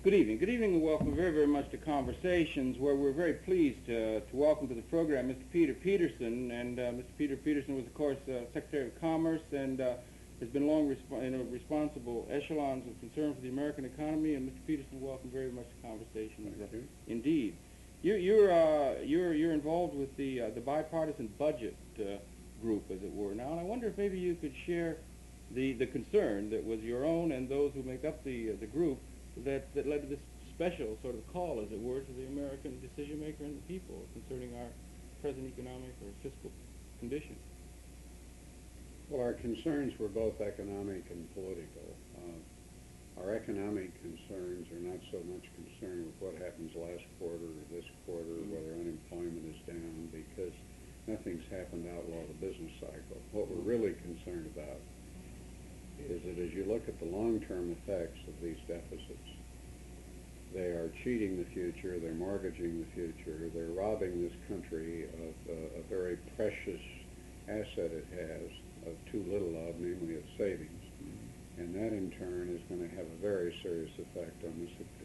Good evening. Good evening and welcome very, very much to Conversations, where we're very pleased to welcome to the program Mr. Peter Peterson. And Mr. Peter Peterson was, of course, Secretary of Commerce and has been long in responsible echelons of concern for the American economy. And Mr. Peterson, welcome very much to Conversations. Thank you. Indeed. You're involved with the bipartisan budget group, as it were, now. And I wonder if maybe you could share the concern that was your own and those who make up the group that led to this special sort of call, as it were, to the American decision maker and the people concerning our present economic or fiscal condition. Well, our concerns were both economic and political. Our economic concerns are not so much concerned with what happens last quarter or this quarter, whether unemployment is down, because nothing's happened to outlaw the business cycle. What we're really concerned about is that as you look at the long-term effects of these deficits, they are cheating the future, they're mortgaging the future, they're robbing this country of a very precious asset it has of too little of, namely its savings. And that in turn is going to have a very serious effect on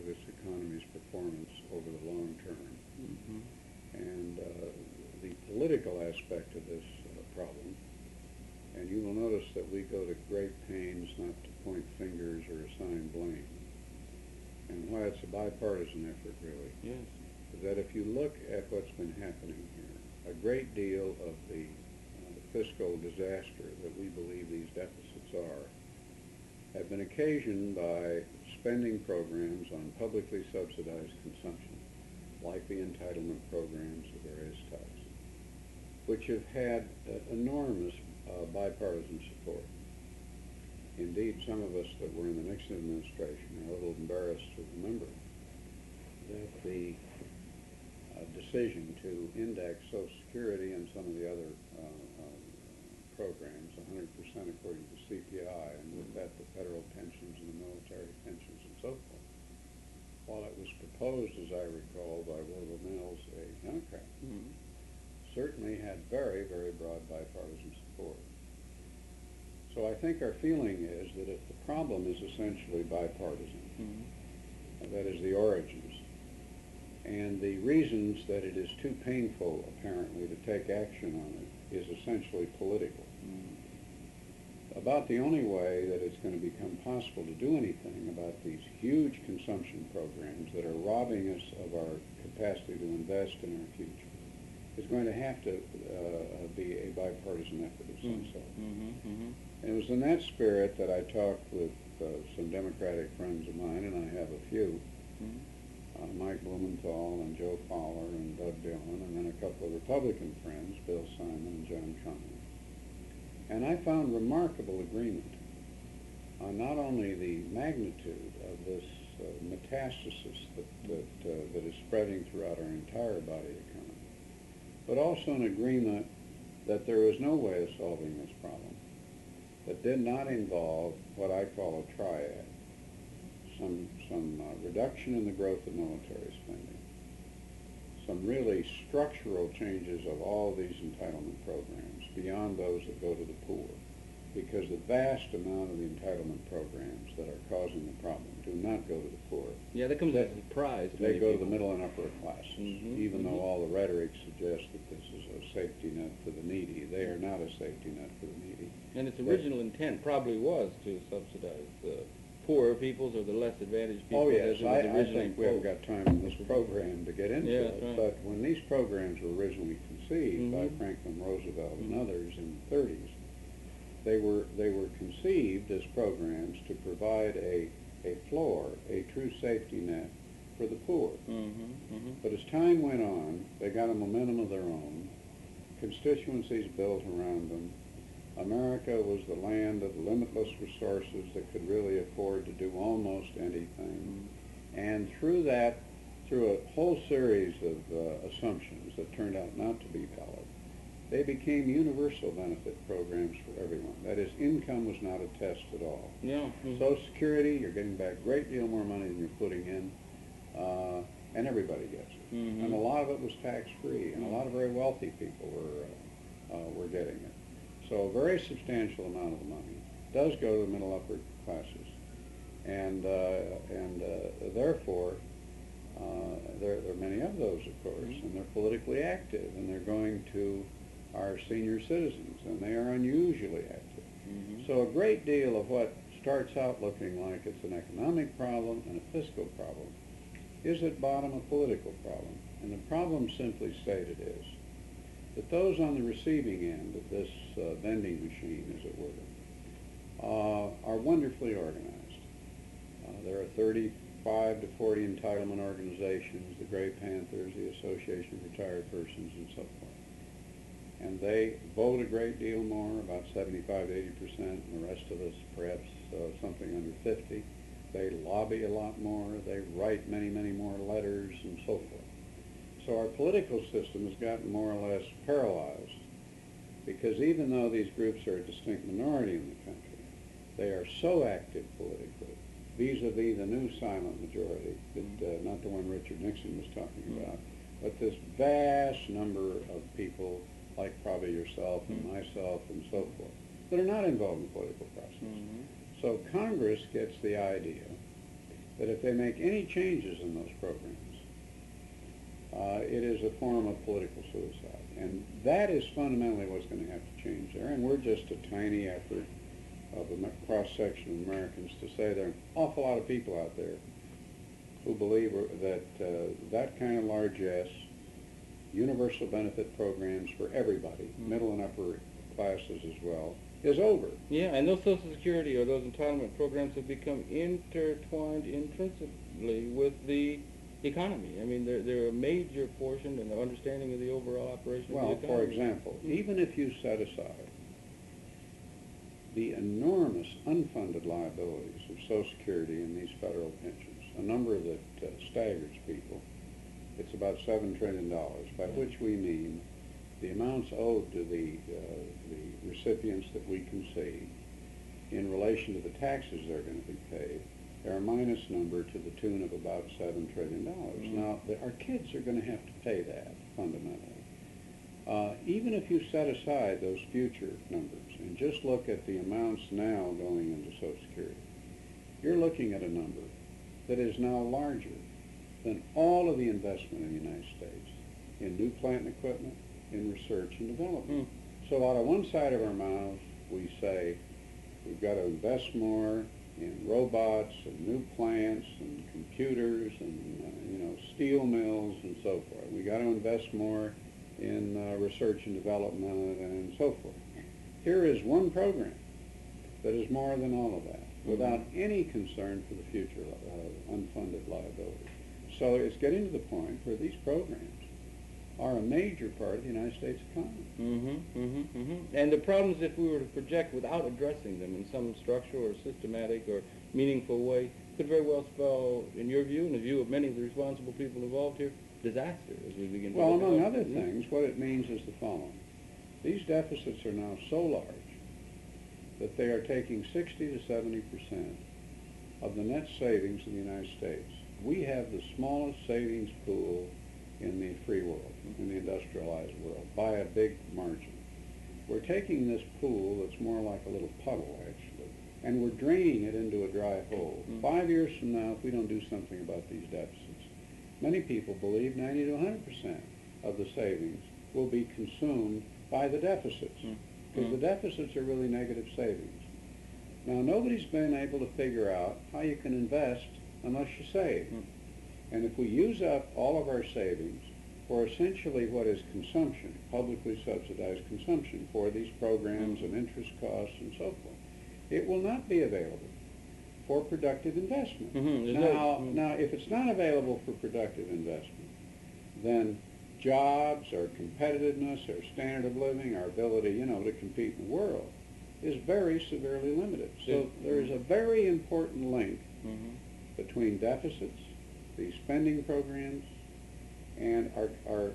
this economy's performance over the long term. And the political aspect of this problem, and you will notice that we go to great pains not to point fingers or assign blame. And why it's a bipartisan effort, really, Yes. is that if you look at what's been happening here, a great deal of the fiscal disaster that we believe these deficits are have been occasioned by spending programs on publicly subsidized consumption, like the entitlement programs of various types, which have had enormous bipartisan support. Indeed, some of us that were in the Nixon administration are a little embarrassed to remember that the decision to index Social Security and some of the other programs 100% according to CPI, and with that the federal pensions and the military pensions and so forth, while it was proposed, as I recall, by Wilbur Mills, a Democrat, certainly had very, very broad bipartisan support. So I think our feeling is that if the problem is essentially bipartisan, that is the origins, and the reasons that it is too painful, apparently, to take action on it is essentially political. About the only way that it's going to become possible to do anything about these huge consumption programs that are robbing us of our capacity to invest in our future is going to have to be a bipartisan effort of some sort. And it was in that spirit that I talked with some Democratic friends of mine, and I have a few, Mike Blumenthal and Joe Fowler and Doug Dillon, and then a couple of Republican friends, Bill Simon and John Chaiman. And I found remarkable agreement on not only the magnitude of this metastasis that is spreading throughout our entire body economy, but also an agreement that there is no way of solving this problem that did not involve what I call a triad. Some reduction in the growth of military spending, some really structural changes of all these entitlement programs beyond those that go to the poor, because the vast amount of the entitlement programs that are causing the problem do not go to the poor. Yeah, that comes as a surprise. They go to the middle and upper classes, even though all the rhetoric suggests that this is a safety net for the needy. They are not a safety net for the needy. And its original intent probably was to subsidize the poorer peoples or the less advantaged people. Oh, yes. I think we haven't got time in this program to get into it. Right. But when these programs were originally conceived by Franklin Roosevelt and others in the 30s, they were conceived as programs to provide a floor, a true safety net for the poor. But as time went on, they got a momentum of their own. Constituencies built around them. America was the land of limitless resources that could really afford to do almost anything. And through a whole series of assumptions that turned out not to be valid, they became universal benefit programs for everyone. That is, income was not a test at all. Social Security, you're getting back a great deal more money than you're putting in, and everybody gets it. And a lot of it was tax-free, and a lot of very wealthy people were getting it. So a very substantial amount of the money does go to the middle upper classes. and therefore there are many of those, of course, Mm-hmm. and they're politically active, and they're going to our senior citizens, and they are unusually active. Mm-hmm. So a great deal of what starts out looking like it's an economic problem and a fiscal problem is at bottom a political problem. And the problem, simply stated, is that those on the receiving end of this vending machine, as it were, are wonderfully organized. There are 35 to 40 entitlement organizations, the Gray Panthers, the Association of Retired Persons, and so forth. And they vote a great deal more, about 75 to 80%, and the rest of us perhaps something under 50. They lobby a lot more. They write many, many more letters, and so forth. So our political system has gotten more or less paralyzed, because even though these groups are a distinct minority in the country, they are so active politically, vis-a-vis the new silent majority, that, not the one Richard Nixon was talking about, but this vast number of people, like probably yourself and myself and so forth, that are not involved in the political process. Mm-hmm. So Congress gets the idea that if they make any changes in those programs, it is a form of political suicide. And that is fundamentally what's going to have to change there. And we're just a tiny effort of a cross-section of Americans to say there are an awful lot of people out there who believe that that kind of largesse, universal benefit programs for everybody, middle and upper classes as well, is over. Yeah, and those Social Security or those entitlement programs have become intertwined intrinsically with the economy. I mean, they're a major portion in the understanding of the overall operation of the economy. Well, for example, even if you set aside the enormous unfunded liabilities of Social Security and these federal pensions, a number that staggers people, it's about $7 trillion, by which we mean the amounts owed to the recipients that we can see in relation to the taxes they're going to be paid. They're a minus number to the tune of about $7 trillion. Now, our kids are going to have to pay that, fundamentally. Even if you set aside those future numbers and just look at the amounts now going into Social Security, you're looking at a number that is now larger than all of the investment in the United States in new plant and equipment, in research and development. So out of one side of our mouths, we say we've got to invest more in robots and new plants and computers and steel mills and so forth. We got to invest more in research and development and so forth. Here is one program that is more than all of that, without any concern for the future unfunded liability. So it's getting to the point where these programs are a major part of the United States economy. And the problems, if we were to project without addressing them in some structural or systematic or meaningful way, could very well spell, in your view and the view of many of the responsible people involved here, disaster as we begin to Well, look among at other things, what it means is the following. These deficits are now so large that they are taking 60 to 70% of the net savings in the United States. We have the smallest savings pool in the free world, in the industrialized world, by a big margin. We're taking this pool that's more like a little puddle, actually, and we're draining it into a dry hole. 5 years from now, if we don't do something about these deficits, many people believe 90 to 100% of the savings will be consumed by the deficits, because the deficits are really negative savings. Now, nobody's been able to figure out how you can invest unless you save. And if we use up all of our savings for essentially what is consumption, publicly subsidized consumption for these programs and interest costs and so forth, it will not be available for productive investment. Now, if it's not available for productive investment, then jobs, our competitiveness, our standard of living, our ability, to compete in the world is very severely limited. So there is a very important link between deficits, these spending programs, and our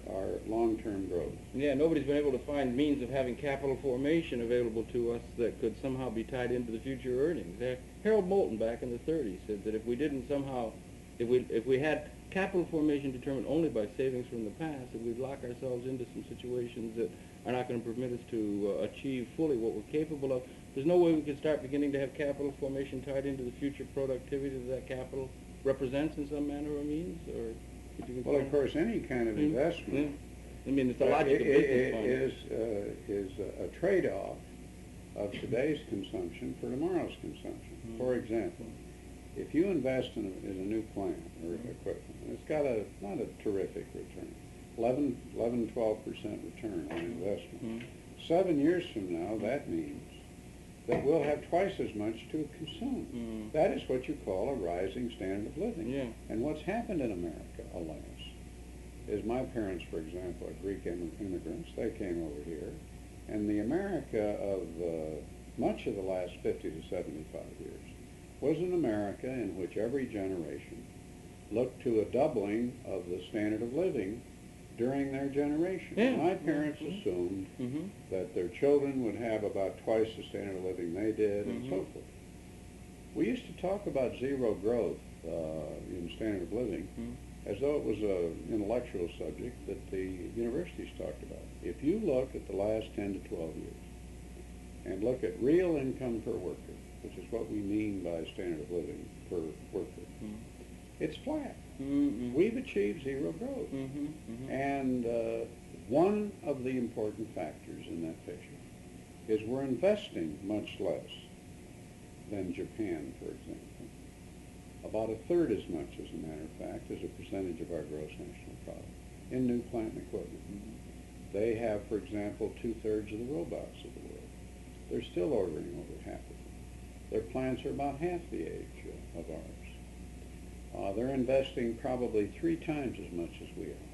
long-term growth. Yeah, nobody's been able to find means of having capital formation available to us that could somehow be tied into the future earnings. Harold Moulton back in the 30s said that if we didn't somehow, if we had capital formation determined only by savings from the past, that we'd lock ourselves into some situations that are not going to permit us to achieve fully what we're capable of, there's no way we could start beginning to have capital formation tied into the future productivity that that capital represents in some manner or means, or could you Well, of course, any kind of investment I mean, it's a logic of business finance. is a trade-off of today's consumption for tomorrow's consumption. For example, if you invest in a new plant or equipment, and it's got not a terrific return, 12% return on investment. 7 years from now, that means that we'll have twice as much to consume. That is what you call a rising standard of living. Yeah. And what's happened in America, alas, is my parents, for example, are Greek immigrants. They came over here. And the America of much of the last 50 to 75 years was an America in which every generation looked to a doubling of the standard of living during their generation. Yeah. My parents assumed that their children would have about twice the standard of living they did, and so forth. We used to talk about zero growth in standard of living as though it was an intellectual subject that the universities talked about. If you look at the last 10 to 12 years and look at real income per worker, which is what we mean by standard of living per worker, it's flat. We've achieved zero growth. And one of the important factors in that picture is we're investing much less than Japan, for example. About a third as much, as a matter of fact, as a percentage of our gross national product in new plant and equipment. They have, for example, 2/3 of the robots of the world. They're still ordering over half of them. Their plants are about half the age of ours. They're investing probably 3 times as much as we are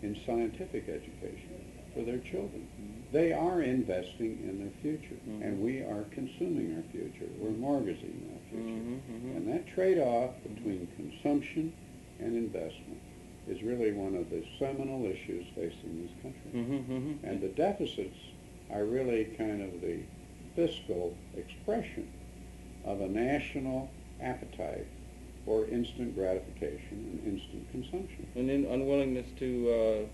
in scientific education for their children. They are investing in their future, and we are consuming our future. We're mortgaging our future. And that trade-off between consumption and investment is really one of the seminal issues facing this country. And the deficits are really kind of the fiscal expression of a national appetite for instant gratification and instant consumption. And then unwillingness to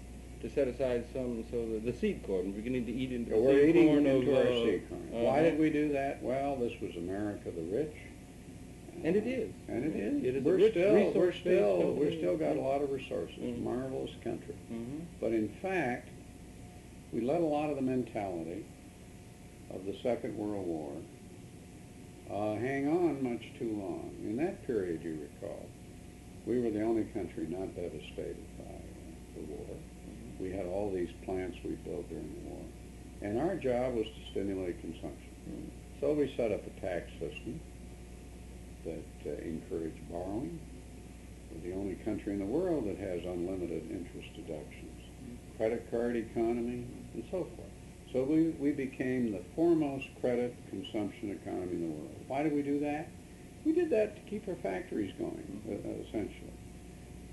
set aside some, so the seed corn, we're beginning to eat into the We're seed eating corn into of, our seed corn. Why did we do that? Well, this was America the rich. And it is. And it is. It is We're a rich still got a lot of resources. Marvelous country. But in fact, we let a lot of the mentality of the Second World War hang on much too long. In that period, you recall, we were the only country not devastated by the war. We had all these plants we built during the war. And our job was to stimulate consumption. So we set up a tax system that encouraged borrowing. We're the only country in the world that has unlimited interest deductions, credit card economy, and so forth. So we became the foremost credit consumption economy in the world. Why did we do that? We did that to keep our factories going, essentially.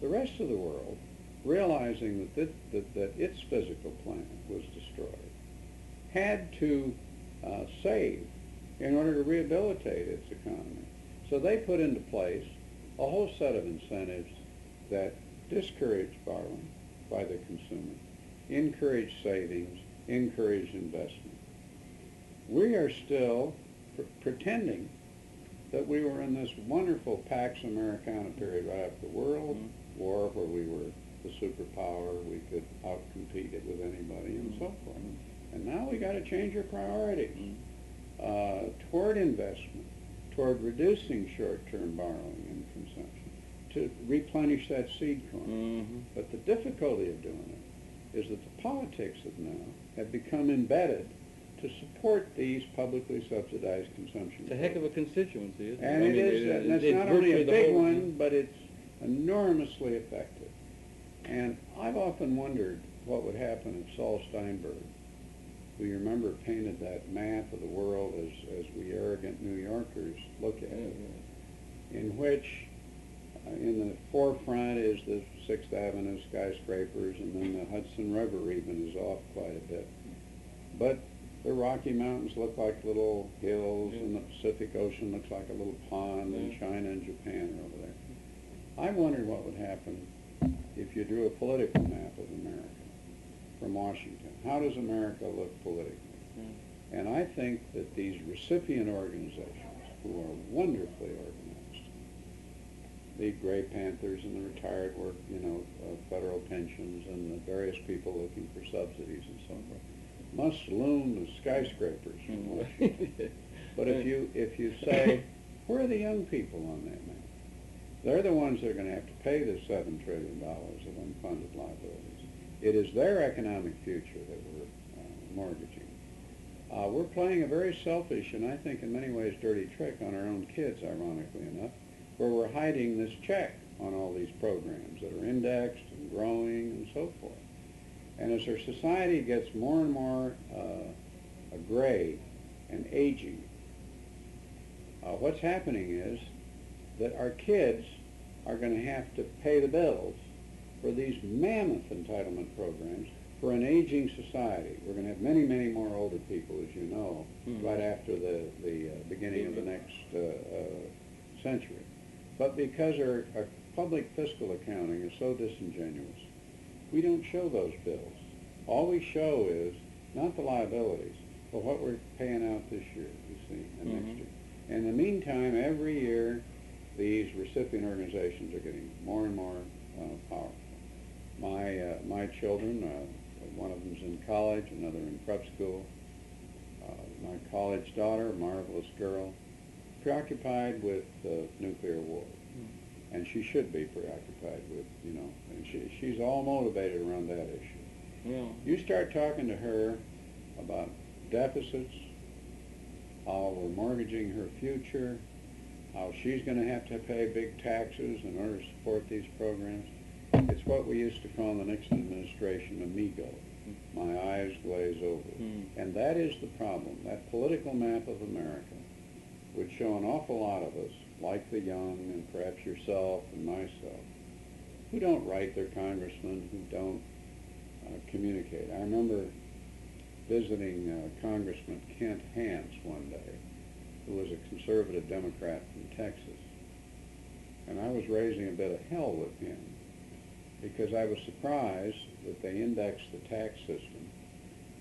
The rest of the world, realizing that its physical plant was destroyed, had to save in order to rehabilitate its economy. So they put into place a whole set of incentives that discouraged borrowing by the consumer, encouraged savings, encouraged investment. We are still pretending that we were in this wonderful Pax Americana period right after the World War, where we were the superpower, we could outcompete it with anybody, and so forth. And now we got to change our priorities toward investment, toward reducing short-term borrowing and consumption, to replenish that seed corn. But the difficulty of doing it is that the politics of now have become embedded to support these publicly subsidized consumption. It's a heck of a constituency, isn't it? And it is, and it's not only a big one, but it's enormously effective. And I've often wondered what would happen if Saul Steinberg, who you remember painted that map of the world as we arrogant New Yorkers look at it, in which in the forefront is the 6th Avenue skyscrapers, and then the Hudson River even is off quite a bit. But the Rocky Mountains look like little hills, and the Pacific Ocean looks like a little pond, and China and Japan are over there. I wondered what would happen if you drew a political map of America from Washington. How does America look politically? And I think that these recipient organizations, who are wonderfully organized, the Gray Panthers and the retired work, federal pensions and the various people looking for subsidies and so forth, must loom as skyscrapers from Washington. But if you say, where are the young people on that map? They're the ones that are going to have to pay the $7 trillion of unfunded liabilities. It is their economic future that we're mortgaging. We're playing a very selfish and I think in many ways dirty trick on our own kids, ironically enough, where we're hiding this check on all these programs that are indexed and growing and so forth. And as our society gets more and more gray and aging, what's happening is that our kids are going to have to pay the bills for these mammoth entitlement programs for an aging society. We're going to have many, many more older people, as you know, right after the beginning of the next century. But because our public fiscal accounting is so disingenuous, we don't show those bills. All we show is not the liabilities, but what we're paying out this year, you see, and next year. In the meantime, every year, these recipient organizations are getting more and more powerful. My children, one of them's in college, another in prep school. My college daughter, a marvelous girl, preoccupied with nuclear war. And she should be preoccupied with, and she's all motivated around that issue. Yeah. You start talking to her about deficits, how we're mortgaging her future, how she's going to have to pay big taxes in order to support these programs. It's what we used to call in the Nixon administration amigo. My eyes glaze over. And that is the problem. That political map of America would show an awful lot of us, like the young and perhaps yourself and myself, who don't write their congressmen, who don't communicate. I remember visiting Congressman Kent Hance one day, who was a conservative Democrat from Texas. And I was raising a bit of hell with him because I was surprised that they indexed the tax system,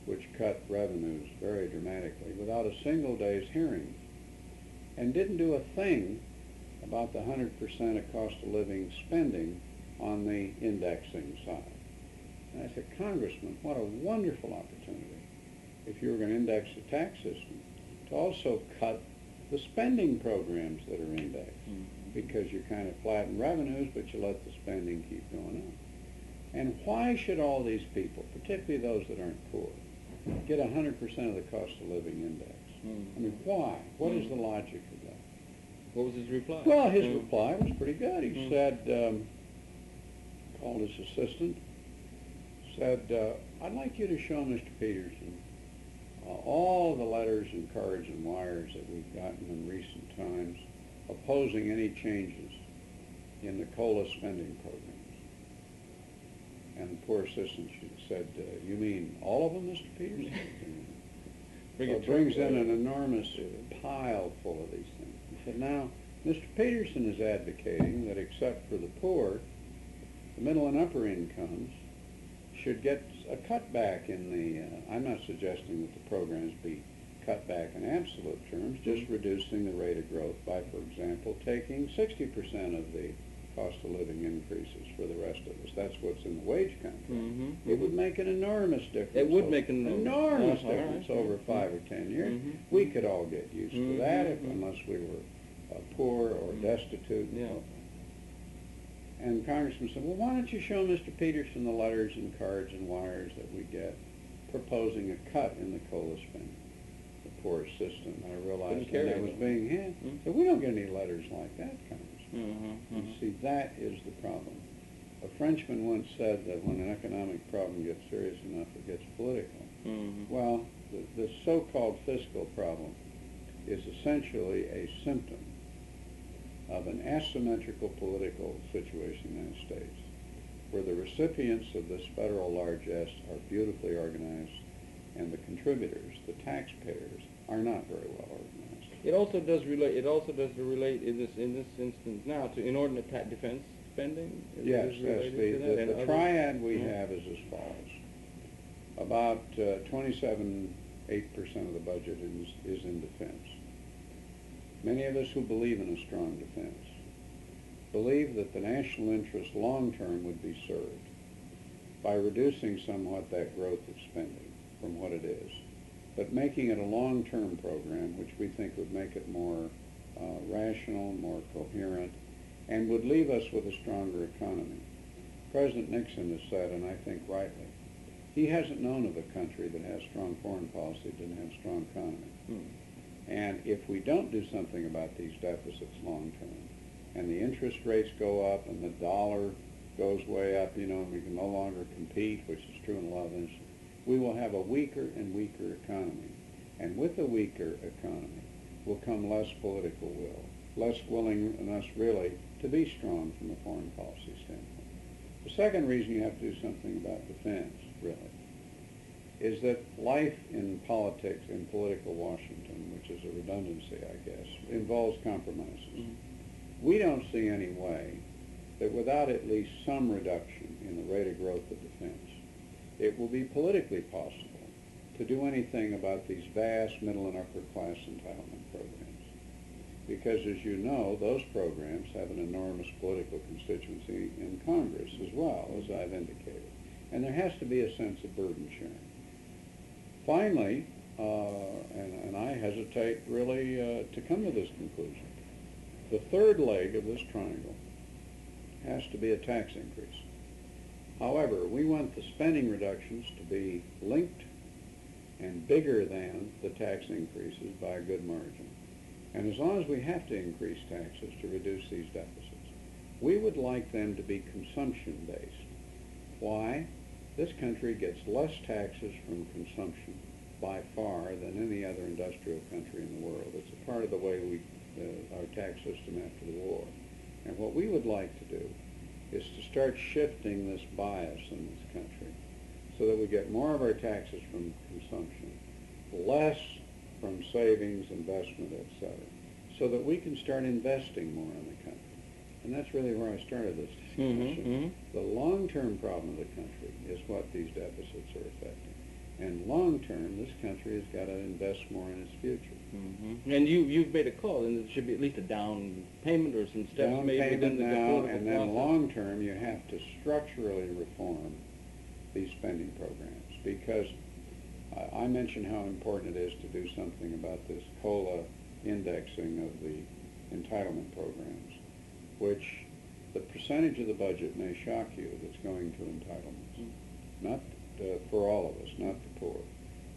which cut revenues very dramatically, without a single day's hearing, and didn't do a thing about the 100% of cost of living spending on the indexing side. And I said, Congressman, what a wonderful opportunity, if you were going to index the tax system, to also cut the spending programs that are indexed, because you kind of flatten revenues, but you let the spending keep going up. And why should all these people, particularly those that aren't poor, get 100% of the cost of living index? I mean, why? What is the logic of that? What was his reply? Well, his reply was pretty good. He said, called his assistant, said, I'd like you to show Mr. Peterson all the letters and cards and wires that we've gotten in recent times opposing any changes in the COLA spending programs. And the poor assistant said, you mean all of them, Mr. Peterson? So it brings in an enormous pile full of these things. He said, now, Mr. Peterson is advocating that except for the poor, the middle and upper incomes should get a cutback in the, I'm not suggesting that the programs be cut back in absolute terms, just reducing the rate of growth by, for example, taking 60% of the cost of living increases for the rest of us. That's what's in the wage contract. It would make an enormous difference. It would make an enormous difference over 5 or 10 years. We could all get used to that unless we were poor or destitute. And so forth. And Congressman said, well, why don't you show Mr. Peterson the letters and cards and wires that we get proposing a cut in the COLA spending? The poor assistant, I realized that I was being handed. So we don't get any letters like that, Congressman. You see, that is the problem. A Frenchman once said that when an economic problem gets serious enough, it gets political. Well, the so-called fiscal problem is essentially a symptom of an asymmetrical political situation in the United States, where the recipients of this federal largesse are beautifully organized, and the contributors, the taxpayers, are not very well organized. It also does relate. It also does relate in this instance now to inordinate defense spending. Yes, the triad we have is as follows: about 27 8% of the budget is in defense. Many of us who believe in a strong defense believe that the national interest long-term would be served by reducing somewhat that growth of spending from what it is, but making it a long-term program, which we think would make it more rational, more coherent, and would leave us with a stronger economy. President Nixon has said, and I think rightly, he hasn't known of a country that has strong foreign policy that didn't have a strong economy. And if we don't do something about these deficits long-term, and the interest rates go up and the dollar goes way up, and we can no longer compete, which is true in a lot of instances, we will have a weaker and weaker economy. And with a weaker economy will come less political will, less willingness really to be strong from a foreign policy standpoint. The second reason you have to do something about defense, really, is that life in politics, in political Washington, which is a redundancy, I guess, involves compromises. We don't see any way that without at least some reduction in the rate of growth of defense, it will be politically possible to do anything about these vast middle and upper class entitlement programs. Because, as you know, those programs have an enormous political constituency in Congress as well, as I've indicated. And there has to be a sense of burden sharing. Finally, and I hesitate really to come to this conclusion, the third leg of this triangle has to be a tax increase. However, we want the spending reductions to be linked and bigger than the tax increases by a good margin. And as long as we have to increase taxes to reduce these deficits, we would like them to be consumption-based. Why? This country gets less taxes from consumption by far than any other industrial country in the world. It's a part of the way our tax system after the war. And what we would like to do is to start shifting this bias in this country so that we get more of our taxes from consumption, less from savings, investment, etc., so that we can start investing more in the country. And that's really where I started this discussion. The long-term problem of the country is what these deficits are affecting. And long-term, this country has got to invest more in its future. And you've made a call, and there should be at least a down payment or some steps Down made payment within the now, political and then process. long-term, you have to structurally reform these spending programs, because I mentioned how important it is to do something about this COLA indexing of the entitlement programs, which the percentage of the budget may shock you that's going to entitlements, not for all of us, not the poor,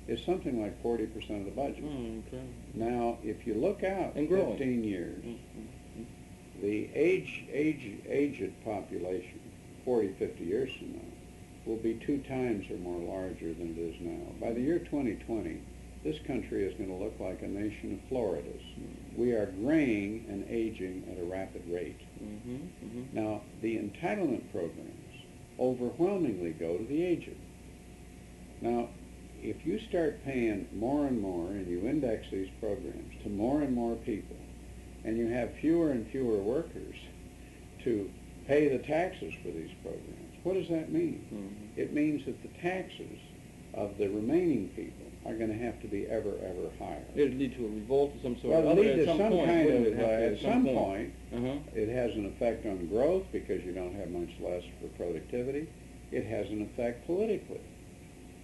is something like 40% of the budget. Now, if you look out and growing. 15 years, the aged population, 40, 50 years from now, will be 2 times or more larger than it is now. By the year 2020, this country is going to look like a nation of Floridas. We are graying and aging at a rapid rate. Now, the entitlement programs overwhelmingly go to the aged. Now, if you start paying more and more, and you index these programs to more and more people, and you have fewer and fewer workers to pay the taxes for these programs, what does that mean? It means that the taxes of the remaining people are going to have to be ever, ever higher. It would lead to a revolt of some sort. Well, At some point, it has an effect on growth because you don't have much less for productivity. It has an effect politically.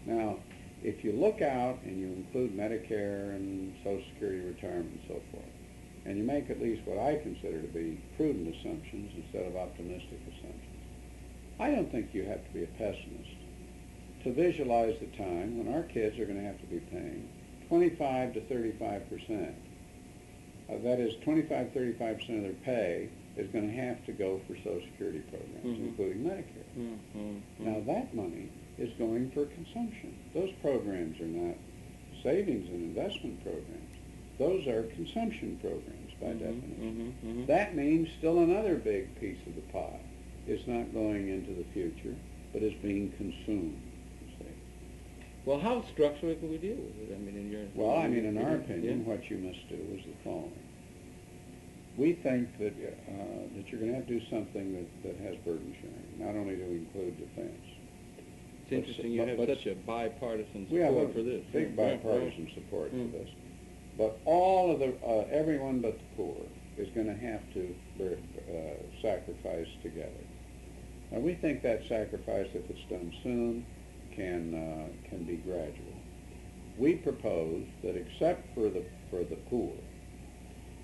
Now, if you look out and you include Medicare and Social Security, retirement, and so forth, and you make at least what I consider to be prudent assumptions instead of optimistic assumptions, I don't think you have to be a pessimist to visualize the time when our kids are going to have to be paying 25 to 35%. That is, 25-35% of their pay is going to have to go for Social Security programs, including Medicare. Now, that money is going for consumption. Those programs are not savings and investment programs. Those are consumption programs by definition. That means still another big piece of the pie is not going into the future, but is being consumed. Well, how structurally can we deal with it? I mean, in our opinion, what you must do is the following. We think that you're going to have to do something that has burden sharing, not only to include defense. It's interesting you have such a bipartisan we have support for this. big bipartisan support for this. But everyone but the poor is going to have to sacrifice together. Now, we think that sacrifice, if it's done soon, can be gradual. We propose that except for the poor,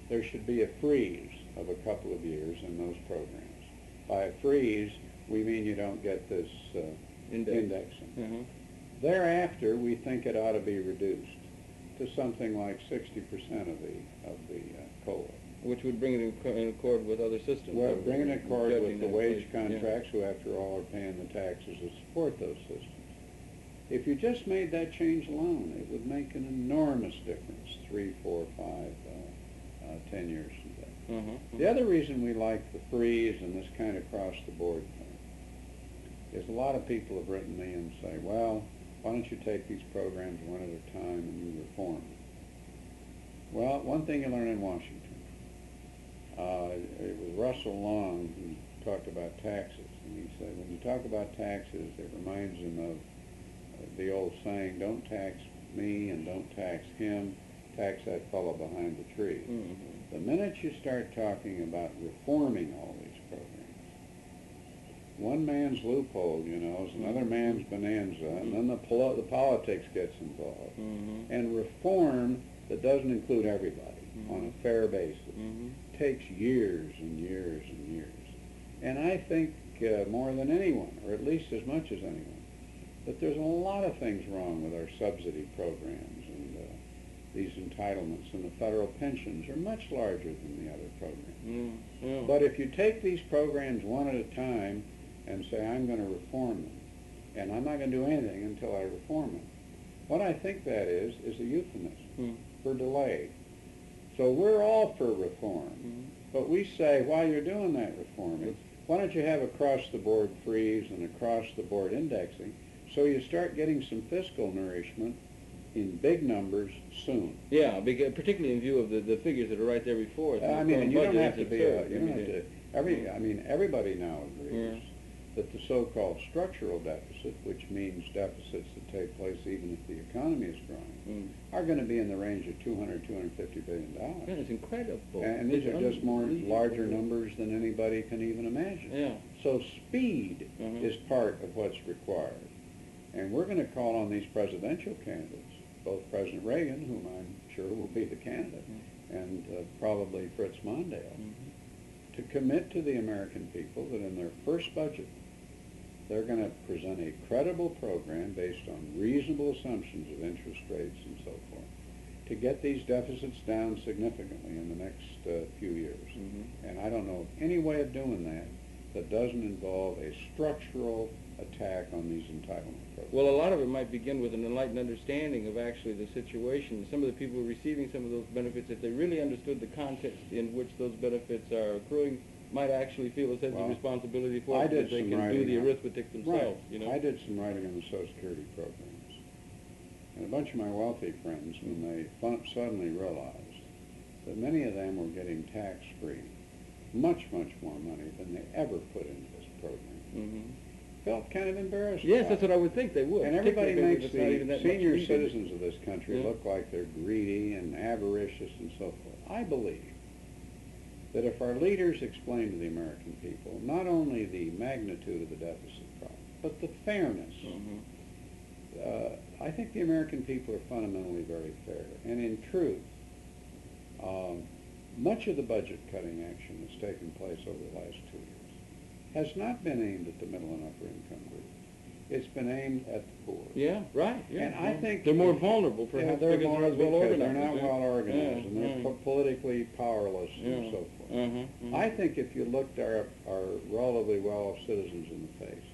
there should be a freeze of a couple of years in those programs. By a freeze, we mean you don't get this indexing. Thereafter, we think it ought to be reduced to something like 60% of the COLA. Which would bring it in accord with other systems. Well, bring it in accord with the wage contracts, who after all are paying the taxes that support those systems. If you just made that change alone, it would make an enormous difference 3, 4, 5, 10 years from now. The other reason we like the freeze and this kind of across-the-board thing is a lot of people have written me and say, well, why don't you take these programs one at a time and you reform them? Well, one thing you learn in Washington, it was Russell Long who talked about taxes, and he said, when you talk about taxes, it reminds him of the old saying, don't tax me and don't tax him, tax that fellow behind the tree. The minute you start talking about reforming all these programs, one man's loophole, is another man's bonanza, and then the politics gets involved. And reform that doesn't include everybody on a fair basis takes years and years and years. And I think more than anyone, or at least as much as anyone, that there's a lot of things wrong with our subsidy programs and these entitlements, and the federal pensions are much larger than the other programs. But if you take these programs one at a time and say, I'm going to reform them, and I'm not going to do anything until I reform them, what I think that is a euphemism for delay. So we're all for reform, but we say, while you're doing that reforming, why don't you have across-the-board freeze and across-the-board indexing, so you start getting some fiscal nourishment in big numbers soon. Yeah, because particularly in view of the figures that are right there before us. I mean, you don't have to be everybody now agrees that the so-called structural deficit, which means deficits that take place even if the economy is growing, are going to be in the range of $250 billion. That's incredible. And these are just larger numbers than anybody can even imagine. So speed is part of what's required. And we're going to call on these presidential candidates, both President Reagan, whom I'm sure will be the candidate, and probably Fritz Mondale, to commit to the American people that in their first budget, they're going to present a credible program based on reasonable assumptions of interest rates and so forth to get these deficits down significantly in the next few years. And I don't know of any way of doing that that doesn't involve a structural attack on these entitlement programs. Well, a lot of it might begin with an enlightened understanding of actually the situation. Some of the people receiving some of those benefits, if they really understood the context in which those benefits are accruing, might actually feel a sense of responsibility for it, because they can do the arithmetic themselves. I did some writing on the Social Security programs. And a bunch of my wealthy friends, when they suddenly realized that many of them were getting tax-free much, much more money than they ever put into this program, felt kind of embarrassed. Yes, that's what I would think they would. And everybody makes the senior citizens of this country look like they're greedy and avaricious and so forth. I believe that if our leaders explain to the American people not only the magnitude of the deficit problem, but the fairness, I think the American people are fundamentally very fair. And in truth, much of the budget-cutting action that's taken place over the last 2 years has not been aimed at the middle and upper income group. It's been aimed at the poor. Yeah, right. Yeah. And I think they're more vulnerable, perhaps, they're because more they're well organized. They're not well organized, and they're politically powerless and so forth. I think if you looked our relatively well-off citizens in the face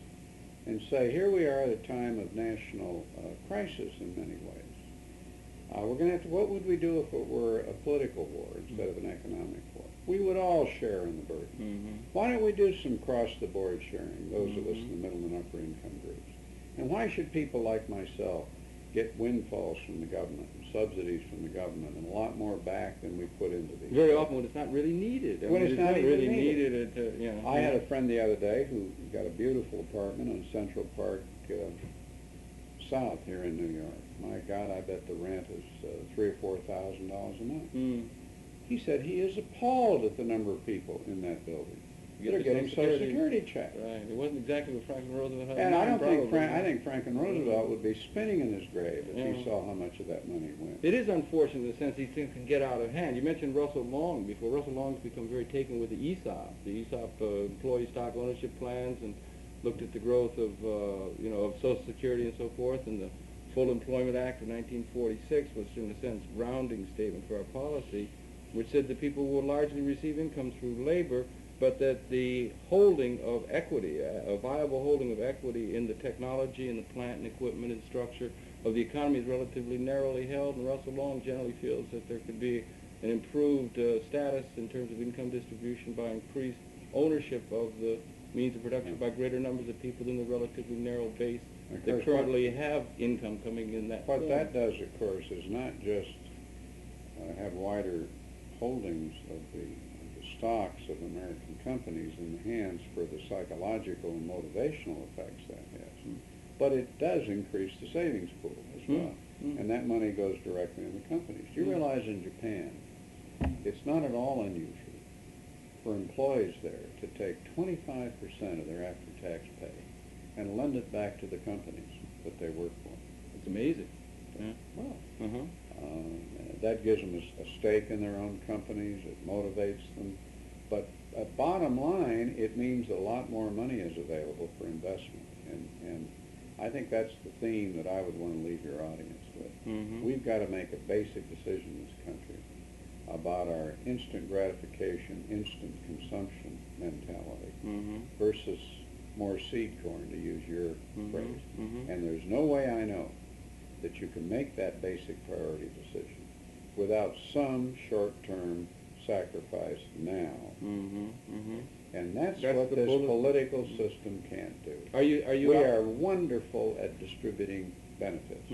and say, here we are at a time of national crisis in many ways. We're going to have to, what would we do if it were a political war instead of an economic war? We would all share in the burden. Why don't we do some cross-the-board sharing, those of us in the middle and upper income groups? And why should people like myself get windfalls from the government and subsidies from the government and a lot more back than we put into these? Very often when it's not really needed. When it's not really needed. I had a friend the other day who got a beautiful apartment on Central Park South here in New York. My God, I bet the rent is $3,000 or $4,000 a month. Mm. He said he is appalled at the number of people in that building that Get are the getting Social Social Security. Security checks. Right. It wasn't exactly what Franklin Roosevelt had in And I mind, don't think probably. I think Franklin Roosevelt would be spinning in his grave if Yeah. he saw how much of that money went. It is unfortunate in the sense these things can get out of hand. You mentioned Russell Long before. Russell Long's become very taken with the ESOP employee stock ownership plans, and looked at the growth of of Social Security and so forth, and the Full Employment Act of 1946 was, in a sense, grounding statement for our policy, which said that people will largely receive income through labor, but that the holding of equity, a viable holding of equity in the technology and the plant and equipment and structure of the economy is relatively narrowly held, and Russell Long generally feels that there could be an improved status in terms of income distribution by increased ownership of the means of production by greater numbers of people than the relatively narrow base that currently have income coming in that What form. that does, of course, is not just have wider holdings of the stocks of American companies in the hands for the psychological and motivational effects that has, but it does increase the savings pool as well, and that money goes directly in the companies. Do you realize in Japan, it's not at all unusual for employees there to take 25% of their after-tax pay and lend it back to the companies that they work for. It's amazing. Yeah. Well, that gives them a stake in their own companies. It motivates them. But bottom line, it means a lot more money is available for investment. And I think that's the theme that I would want to leave your audience with. We've got to make a basic decision in this country about our instant gratification, instant consumption mentality versus more seed corn, to use your phrase. And there's no way I know that you can make that basic priority decision without some short-term sacrifice now. And that's what this political system can't do. We are wonderful at distributing benefits.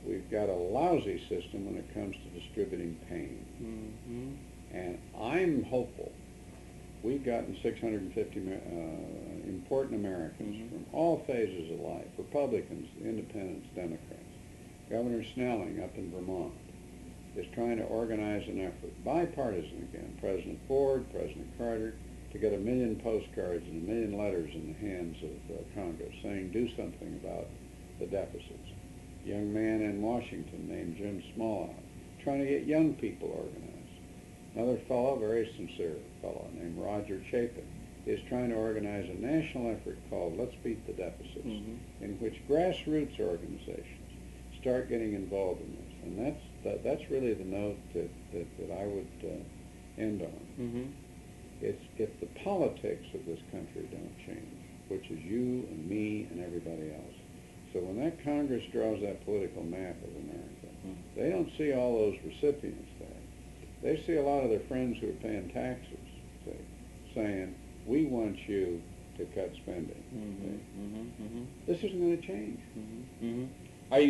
We've got a lousy system when it comes to distributing pain. And I'm hopeful. We've gotten 650 important Americans from all phases of life, Republicans, Independents, Democrats. Governor Snelling up in Vermont is trying to organize an effort, bipartisan again, President Ford, President Carter, to get 1 million postcards and 1 million letters in the hands of Congress saying do something about the deficits. A young man in Washington named Jim Smallow, trying to get young people organized. Another fellow, very sincere fellow, named Roger Chaiman, is trying to organize a national effort called Let's Beat the Deficits, in which grassroots organizations start getting involved in this. And that's really the note that I would end on. It's if the politics of this country don't change, which is you and me and everybody else. So when that Congress draws that political map of America, they don't see all those recipients there. They see a lot of their friends who are paying taxes, saying, we want you to cut spending. This isn't going to change. Are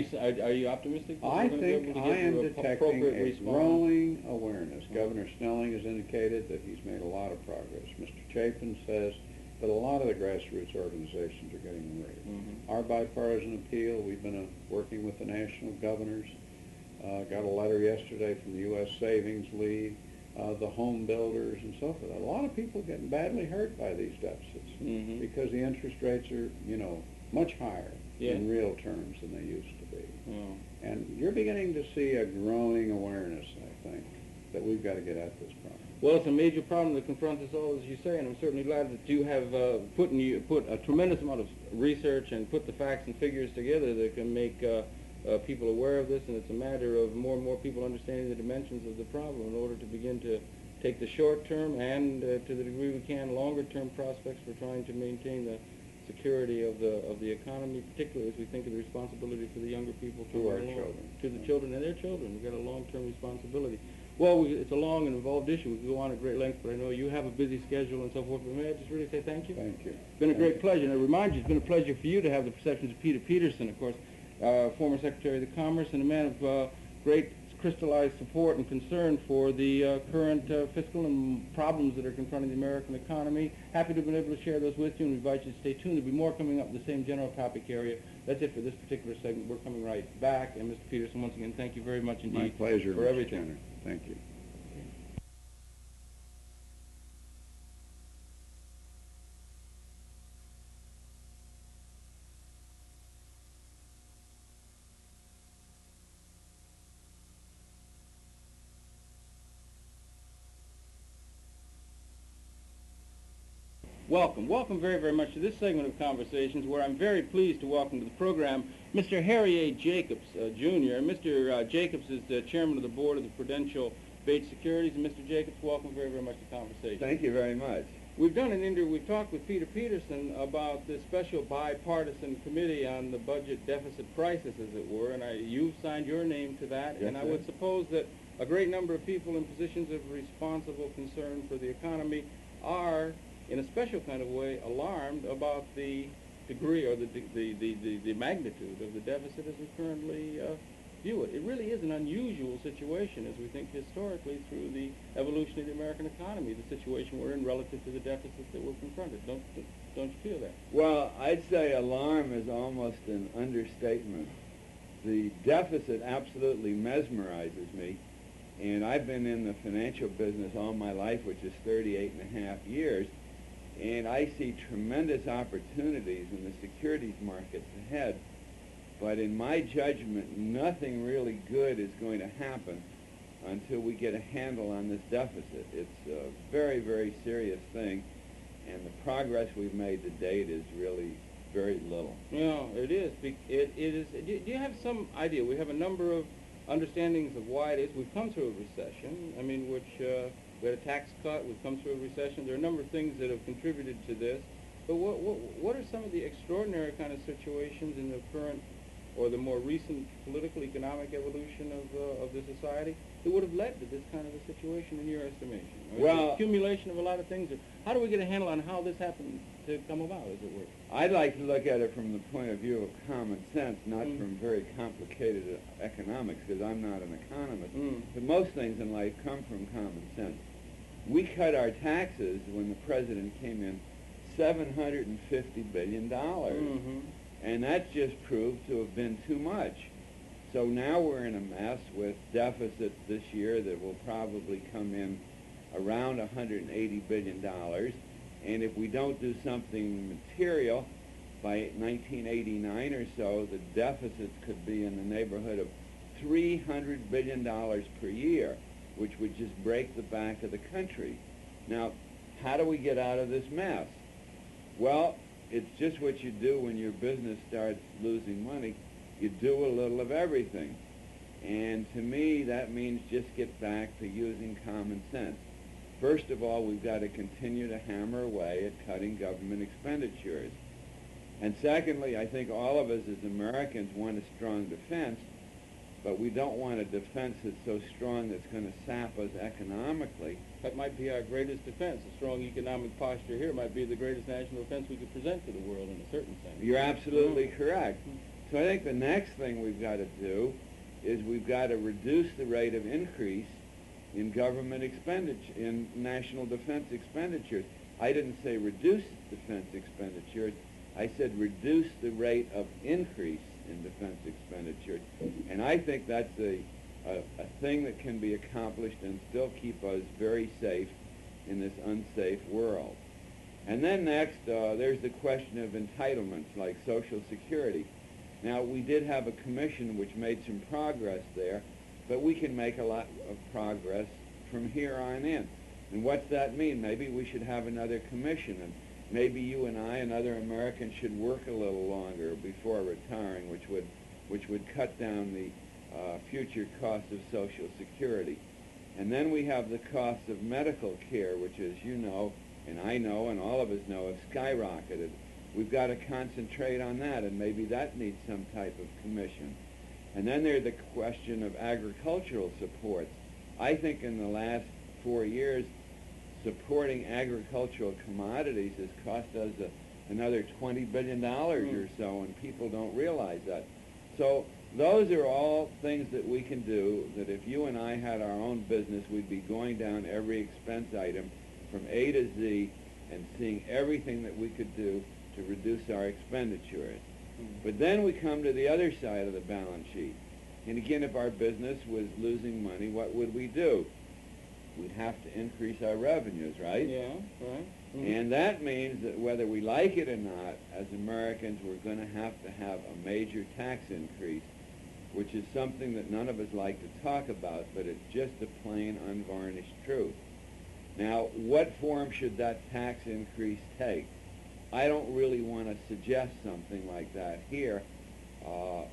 you optimistic? I think I am detecting a growing awareness. Governor Snelling has indicated that he's made a lot of progress. Mr. Chaiman says that a lot of the grassroots organizations are getting ready. Our bipartisan appeal, we've been working with the national governors. Got a letter yesterday from the US Savings League, the home builders and so forth. A lot of people are getting badly hurt by these deficits because the interest rates are, much higher in real terms than they used to be. And you're beginning to see a growing awareness, I think, that we've got to get at this problem. Well, it's a major problem that confronts us all, as you say, and I'm certainly glad that you have put a tremendous amount of research and put the facts and figures together that can make people aware of this, and it's a matter of more and more people understanding the dimensions of the problem in order to begin to take the short-term and, to the degree we can, longer-term prospects for trying to maintain the security of the economy, particularly as we think of the responsibility for the younger people, to our children, to the children and their children. We've got a long-term responsibility. Well, it's a long and involved issue. We could go on at great length, but I know you have a busy schedule and so forth. But may I just really say thank you? Thank you. It's been a great pleasure. And I remind you, it's been a pleasure for you to have the perceptions of Peter Peterson, of course, former Secretary of Commerce and a man of great crystallized support and concern for the current fiscal and problems that are confronting the American economy. Happy to have been able to share those with you, and we invite you to stay tuned. There'll be more coming up in the same general topic area. That's it for this particular segment. We're coming right back. And Mr. Peterson, once again, thank you very much indeed. My pleasure, for Mr. everything. Kenner. Thank you. Welcome very, very much to this segment of Conversations, where I'm very pleased to welcome to the program Mr. Harry A. Jackos, Jr. Mr. Jackos is the chairman of the board of the Prudential-Bache Securities. And Mr. Jackos, welcome very, very much to Conversations. Thank you very much. We've done an interview. We've talked with Peter Peterson about the special bipartisan committee on the budget deficit crisis, as it were, and you've signed your name to that. Yes, and I sir. would suppose that a great number of people in positions of responsible concern for the economy are, in a special kind of way, alarmed about the degree or the magnitude of the deficit as we currently view it. It really is an unusual situation as we think historically through the evolution of the American economy, the situation we're in relative to the deficits that we're confronted. Don't you feel that? Well, I'd say alarm is almost an understatement. The deficit absolutely mesmerizes me, and I've been in the financial business all my life, which is 38.5 years, and I see tremendous opportunities in the securities markets ahead. But in my judgment, nothing really good is going to happen until we get a handle on this deficit. It's a very, very serious thing, and the progress we've made to date is really very little. No, it is. It is. Do you have some idea? We have a number of understandings of why it is. We've come through a recession. I mean, we had a tax cut. We've come through a recession. There are a number of things that have contributed to this. But what are some of the extraordinary kind of situations in the current or the more recent political economic evolution of the society that would have led to this kind of a situation in your estimation? Or Well, is it accumulation of a lot of things. How do we get a handle on how this happened to come about, as it were? I'd like to look at it from the point of view of common sense, not from very complicated economics, because I'm not an economist. But most things in life come from common sense. We cut our taxes when the president came in $750 billion. And that just proved to have been too much. So now we're in a mess with deficits this year that will probably come in around $180 billion. And if we don't do something material, by 1989 or so, the deficits could be in the neighborhood of $300 billion per year, which would just break the back of the country. Now, how do we get out of this mess? Well, it's just what you do when your business starts losing money. You do a little of everything. And to me, that means just get back to using common sense. First of all, we've got to continue to hammer away at cutting government expenditures. And secondly, I think all of us as Americans want a strong defense, but we don't want a defense that's so strong that's going to sap us economically. That might be our greatest defense. A strong economic posture here might be the greatest national defense we could present to the world in a certain sense. You're absolutely correct. So I think the next thing we've got to do is we've got to reduce the rate of increase in government expenditure, in national defense expenditures. I didn't say reduce defense expenditures. I said reduce the rate of increase in defense expenditures. And I think that's a thing that can be accomplished and still keep us very safe in this unsafe world. And then next, there's the question of entitlements like Social Security. Now, we did have a commission which made some progress there, but we can make a lot of progress from here on in. And what's that mean? Maybe we should have another commission, and maybe you and I and other Americans should work a little longer before retiring, which would cut down the future cost of Social Security. And then we have the cost of medical care, which, as you know, and I know, and all of us know, have skyrocketed. We've got to concentrate on that, and maybe that needs some type of commission. And then there's the question of agricultural supports. I think in the last 4 years, supporting agricultural commodities has cost us another $20 billion or so, and people don't realize that. So those are all things that we can do, that if you and I had our own business, we'd be going down every expense item from A to Z and seeing everything that we could do to reduce our expenditures. But then we come to the other side of the balance sheet. And again, if our business was losing money, what would we do? We'd have to increase our revenues, right? Yeah, right. And that means that whether we like it or not, as Americans, we're going to have a major tax increase, which is something that none of us like to talk about, but it's just the plain, unvarnished truth. Now, what form should that tax increase take? I don't really want to suggest something like that here.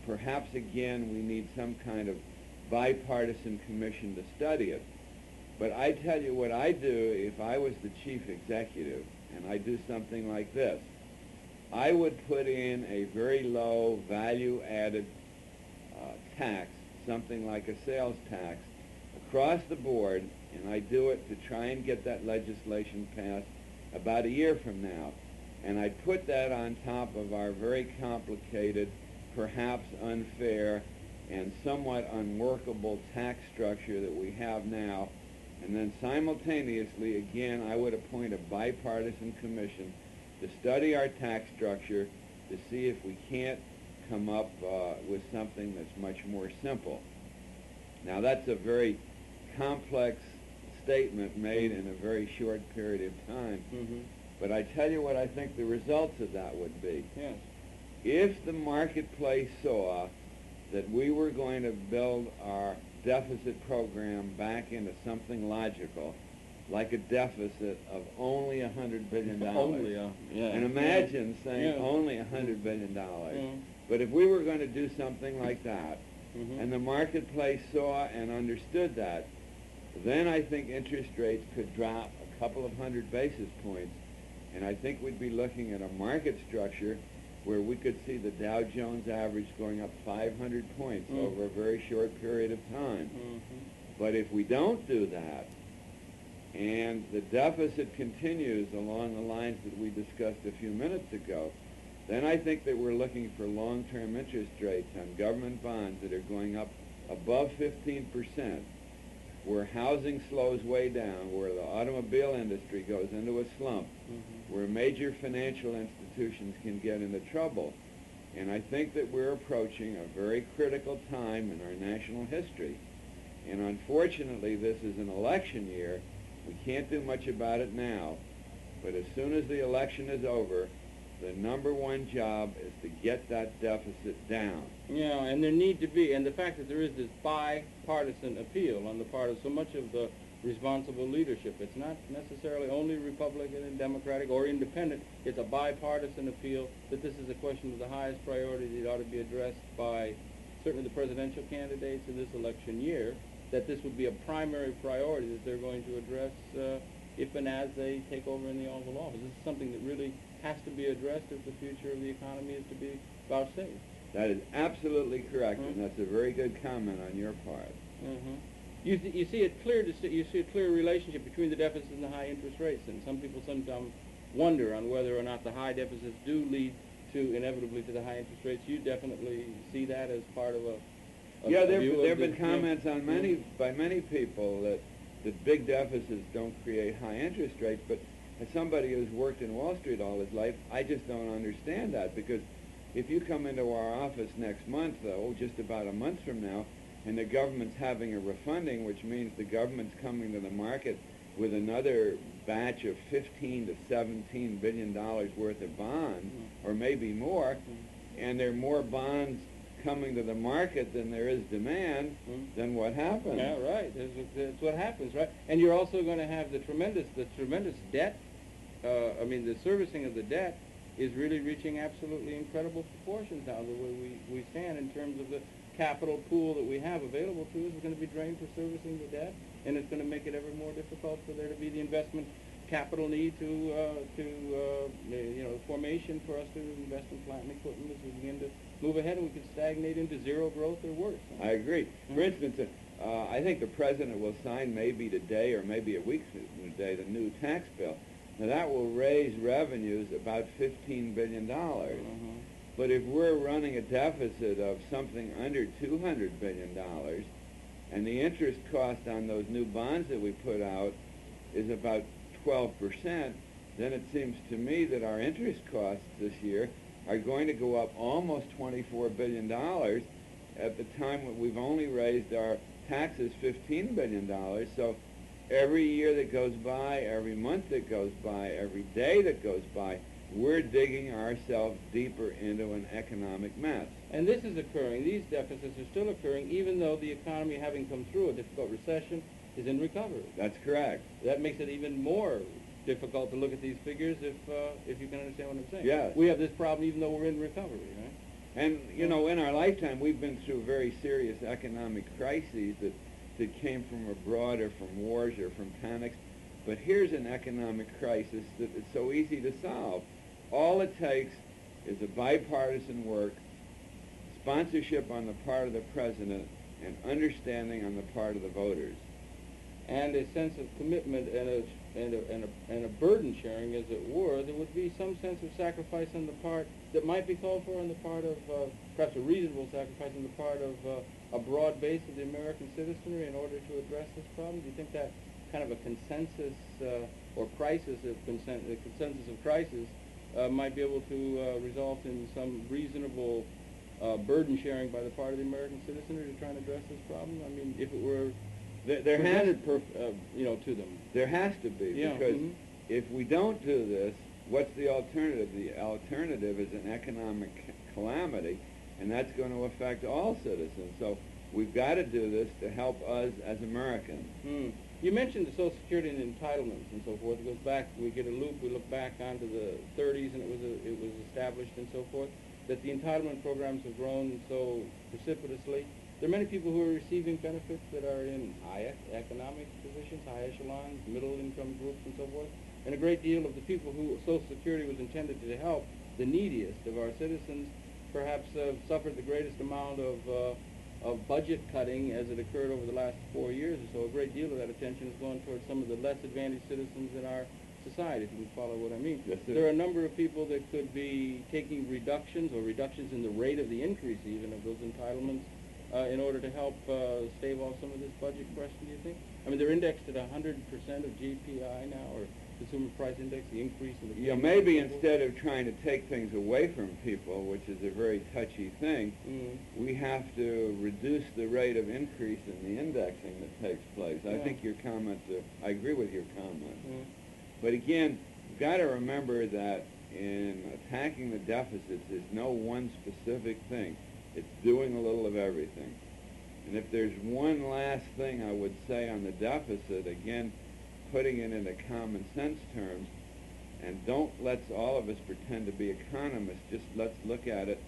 Perhaps, again, we need some kind of bipartisan commission to study it. But I tell you what I do if I was the chief executive, and I do something like this. I would put in a very low value-added tax, something like a sales tax, across the board, and I do it to try and get that legislation passed about a year from now. And I'd put that on top of our very complicated, perhaps unfair, and somewhat unworkable tax structure that we have now. And then simultaneously, again, I would appoint a bipartisan commission to study our tax structure to see if we can't come up with something that's much more simple. Now, that's a very complex statement made in a very short period of time. But I tell you what I think the results of that would be. Yes. If the marketplace saw that we were going to build our deficit program back into something logical, like a deficit of only $100 billion. Only, yeah. And imagine saying only $100 billion. But if we were going to do something like that, and the marketplace saw and understood that, then I think interest rates could drop a couple of hundred basis points, and I think we'd be looking at a market structure where we could see the Dow Jones average going up 500 points over a very short period of time. But if we don't do that, and the deficit continues along the lines that we discussed a few minutes ago, then I think that we're looking for long-term interest rates on government bonds that are going up above 15%, where housing slows way down, where the automobile industry goes into a slump, where major financial institutions can get into trouble. And I think that we're approaching a very critical time in our national history. And unfortunately, this is an election year. We can't do much about it now. But as soon as the election is over, the number one job is to get that deficit down. Yeah, and there need to be, and the fact that there is this bipartisan appeal on the part of so much of the responsible leadership. It's not necessarily only Republican and Democratic or independent. It's a bipartisan appeal that this is a question of the highest priority that ought to be addressed by certainly the presidential candidates in this election year, that this would be a primary priority that they're going to address if and as they take over in the Oval Office. This is something that really has to be addressed if the future of the economy is to be vouchsafed. That is absolutely correct, and that's a very good comment on your part. You see it clear. You see a clear relationship between the deficit and the high interest rates, and some people sometimes wonder on whether or not the high deficits do lead to inevitably to the high interest rates. You definitely see that as part of there have been comments on by many people that big deficits don't create high interest rates, but as somebody who's worked in Wall Street all his life, I just don't understand that, because if you come into our office next month, though, just about a month from now, and the government's having a refunding, which means the government's coming to the market with another batch of $15 to $17 billion worth of bonds, or maybe more, and there are more bonds coming to the market than there is demand, then what happens? Yeah, right. That's what happens, right? And you're also going to have the tremendous debt. The servicing of the debt is really reaching absolutely incredible proportions now. The way we stand in terms of the capital pool that we have available to us is going to be drained for servicing the debt, and it's going to make it ever more difficult for there to be the investment capital need the formation for us to invest in plant and equipment as we begin to move ahead, and we could stagnate into zero growth or worse. I agree. For instance, I think the president will sign maybe today or maybe a week from today the new tax bill. Now that will raise revenues about $15 billion. But if we're running a deficit of something under $200 billion, and the interest cost on those new bonds that we put out is about 12%, then it seems to me that our interest costs this year are going to go up almost $24 billion at the time when we've only raised our taxes $15 billion. So every year that goes by, every month that goes by, every day that goes by, we're digging ourselves deeper into an economic mess. And this is occurring, these deficits are still occurring, even though the economy, having come through a difficult recession, is in recovery. That's correct. That makes it even more difficult to look at these figures if you can understand what I'm saying. Yes. We have this problem even though we're in recovery, right? And, you know, in our lifetime, we've been through very serious economic crises that came from abroad or from wars or from panics. But here's an economic crisis that is so easy to solve. All it takes is a bipartisan work, sponsorship on the part of the president, and understanding on the part of the voters. And a sense of commitment and a burden sharing, as it were. There would be some sense of sacrifice on the part that might be called for on the part of, perhaps a reasonable sacrifice on the part of a broad base of the American citizenry in order to address this problem. Do you think that kind of a consensus or crisis of the consensus of crisis might be able to result in some reasonable burden sharing by the part of the American citizenry to try and address this problem? I mean, if it were There has to them. There has to be, Yeah. because Mhm. if we don't do this, what's the alternative? The alternative is an economic calamity, and that's going to affect all citizens. So we've got to do this to help us as Americans. You mentioned the Social Security and entitlements and so forth. It goes back, we get a loop, we look back onto the 30s, and it was established and so forth, that the entitlement programs have grown so precipitously. There are many people who are receiving benefits that are in high economic positions, high echelons, middle-income groups, and so forth. And a great deal of the people who Social Security was intended to help, the neediest of our citizens, perhaps suffered the greatest amount of budget cutting as it occurred over the last 4 years or so. A great deal of that attention has gone towards some of the less advantaged citizens in our society, if you can follow what I mean. Yes, sir. There are a number of people that could be taking reductions or reductions in the rate of the increase even of those entitlements in order to help stave off some of this budget question, do you think? I mean, they're indexed at 100% of GPI now, or Consumer Price Index, the increase in the... Yeah, maybe instead of trying to take things away from people, which is a very touchy thing, we have to reduce the rate of increase in the indexing that takes place. I think your comments I agree with your comments. But again, you've got to remember that in attacking the deficits, there's no one specific thing. It's doing a little of everything. And if there's one last thing I would say on the deficit, again, putting it into common sense terms, and don't let's all of us pretend to be economists, just let's look at it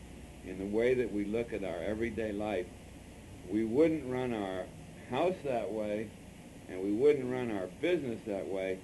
in the way that we look at our everyday life. We wouldn't run our house that way, and we wouldn't run our business that way.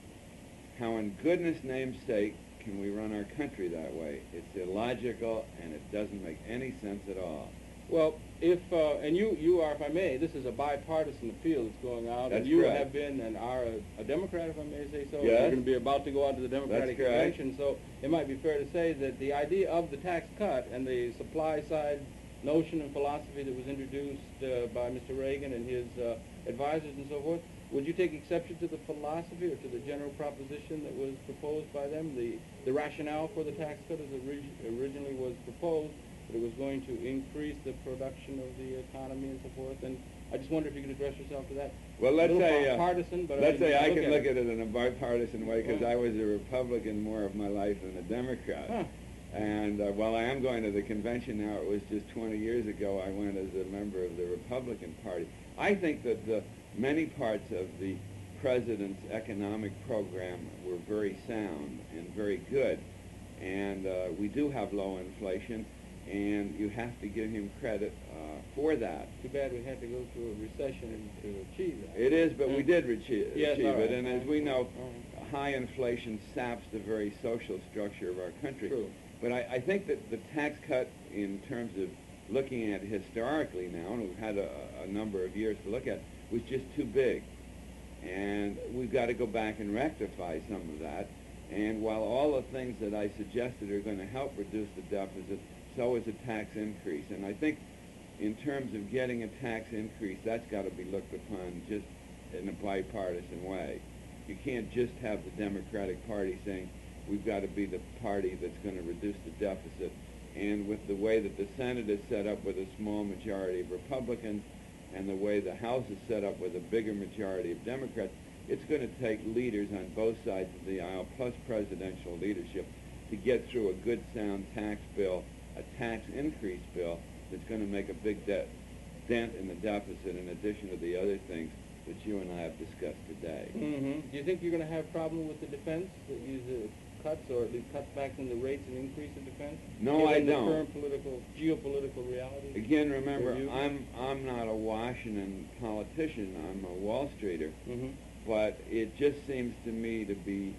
How in goodness name's sake can we run our country that way? It's illogical, and it doesn't make any sense at all. Well, if, and you are, if I may, this is a bipartisan appeal that's going out. That's and you correct. have been and are a Democrat, if I may say so. Yes. You're going to be about to go out to the Democratic That's correct. Convention, so it might be fair to say that the idea of the tax cut and the supply side notion and philosophy that was introduced by Mr. Reagan and his advisors and so forth, would you take exception to the philosophy or to the general proposition that was proposed by them? The rationale for the tax cut as it originally was proposed, that it was going to increase the production of the economy and so forth. And I just wonder if you could address yourself to that. Well, let's say partisan, but let's say I look can at look at it in a bipartisan way because Right. I was a Republican more of my life than a Democrat. Huh. And while I am going to the convention now, it was just 20 years ago I went as a member of the Republican Party. I think that many parts of the president's economic program were very sound and very good. And we do have low inflation, and you have to give him credit for that. Too bad we had to go through a recession to achieve that. It is, but we did achieve Yes, all right, it. And as we know, all right. high inflation saps the very social structure of our country. True. But I think that the tax cut, in terms of looking at historically now, and we've had a number of years to look at, was just too big. And we've got to go back and rectify some of that. And while all the things that I suggested are going to help reduce the deficit, so is a tax increase. And I think in terms of getting a tax increase, that's got to be looked upon just in a bipartisan way. You can't just have the Democratic Party saying, we've got to be the party that's going to reduce the deficit. And with the way that the Senate is set up with a small majority of Republicans and the way the House is set up with a bigger majority of Democrats, it's going to take leaders on both sides of the aisle, plus presidential leadership, to get through a good, sound tax bill, a tax increase bill that's going to make a big dent in the deficit in addition to the other things that you and I have discussed today. Mm-hmm. Do you think you're going to have a problem with the defense that use cuts or at least cuts back in the rates and increase of defense? No, I don't. The current geopolitical reality. Again, remember, I'm not a Washington politician. I'm a Wall Streeter. Mm-hmm. But it just seems to me to be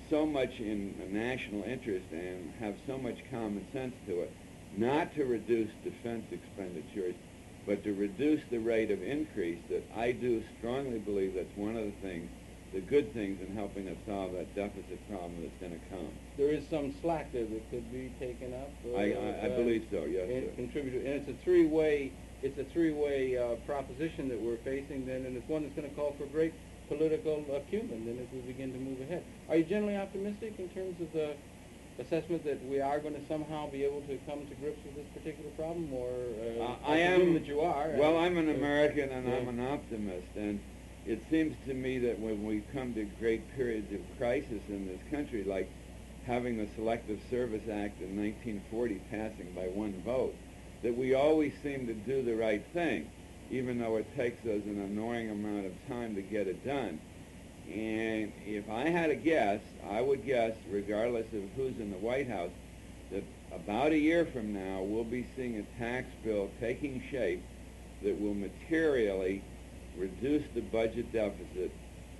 so much in national interest and have so much common sense to it, not to reduce defense expenditures, but to reduce the rate of increase, that I do strongly believe that's one of the things, the good things in helping us solve that deficit problem that's going to come. There is some slack there that could be taken up. I believe so, yes, sir. Contributed, and it's a three-way proposition that we're facing then, and it's one that's going to call for great political acumen then as we begin to move ahead. Are you generally optimistic in terms of the assessment that we are going to somehow be able to come to grips with this particular problem, or I assume that you are? Well, I'm an American and I'm an optimist, and it seems to me that when we come to great periods of crisis in this country, like having the Selective Service Act in 1940 passing by one vote, that we always seem to do the right thing, even though it takes us an annoying amount of time to get it done. And if I had to guess, I would guess, regardless of who's in the White House, that about a year from now, we'll be seeing a tax bill taking shape that will materially reduce the budget deficit